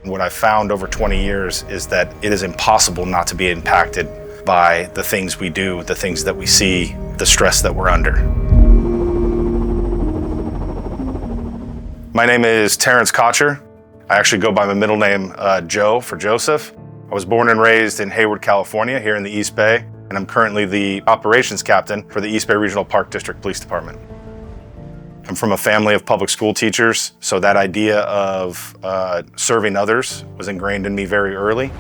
What I've found over 20 years is that it is impossible not to be impacted by the things we do, the things that we see, the stress that we're under. My name is Terrence Cotcher. I actually go by my middle name, Joe, for Joseph. I was born and raised in Hayward, California, here in the East Bay, and I'm currently the operations captain for the East Bay Regional Park District Police Department. I'm from a family of public school teachers, so that idea of serving others was ingrained in me very early.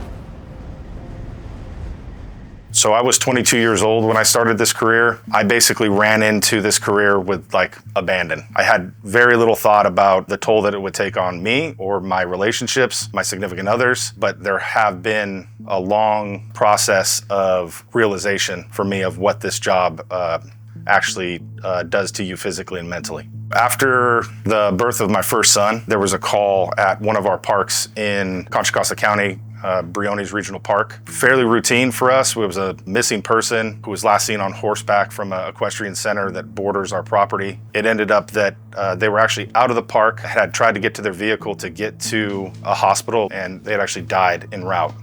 So I was 22 years old when I started this career. I basically ran into this career with abandon. I had very little thought about the toll that it would take on me or my relationships, my significant others, but there have been a long process of realization for me of what this job actually does to you physically and mentally. After the birth of my first son, there was a call at one of our parks in Contra Costa County, Briones Regional Park. Fairly routine for us. It was a missing person who was last seen on horseback from an equestrian center that borders our property. It ended up that they were actually out of the park, had tried to get to their vehicle to get to a hospital, and they had actually died en route.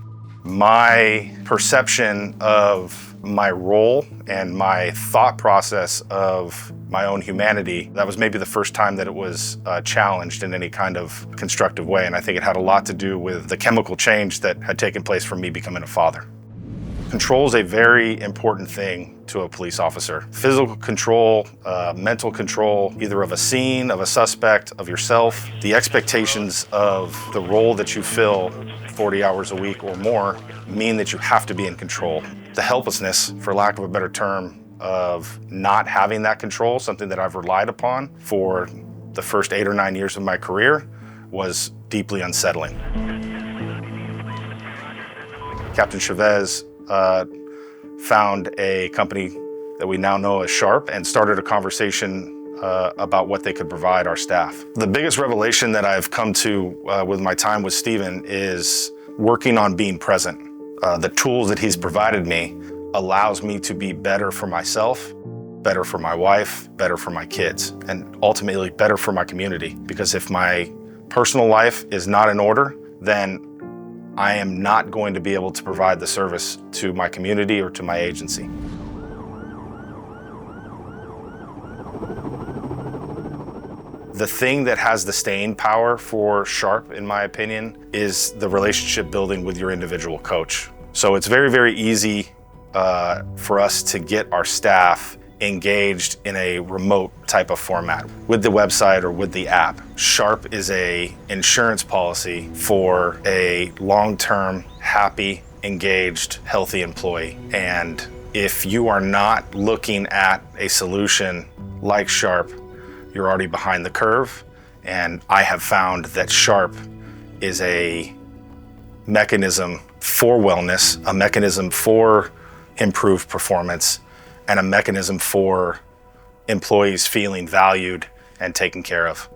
My perception of my role and my thought process of my own humanity, that was maybe the first time that it was challenged in any kind of constructive way. And I think it had a lot to do with the chemical change that had taken place from me becoming a father. Control is a very important thing to a police officer. Physical control, mental control, either of a scene, of a suspect, of yourself. The expectations of the role that you fill 40 hours a week or more mean that you have to be in control. The helplessness, for lack of a better term, of not having that control, something that I've relied upon for the first 8 or 9 years of my career, was deeply unsettling. Captain Chavez found a company that we now know as Sharp and started a conversation about what they could provide our staff. The biggest revelation that I've come to with my time with Stephen is working on being present. The tools that he's provided me allows me to be better for myself, better for my wife, better for my kids, and ultimately better for my community. Because if my personal life is not in order, then I am not going to be able to provide the service to my community or to my agency. The thing that has the staying power for Sharp, in my opinion, is the relationship building with your individual coach. So it's very, very easy for us to get our staff engaged in a remote type of format with the website or with the app. Sharp is a insurance policy for a long-term, happy, engaged, healthy employee. And if you are not looking at a solution like Sharp, you're already behind the curve. And I have found that Sharp is a mechanism for wellness, a mechanism for improved performance, and a mechanism for employees feeling valued and taken care of.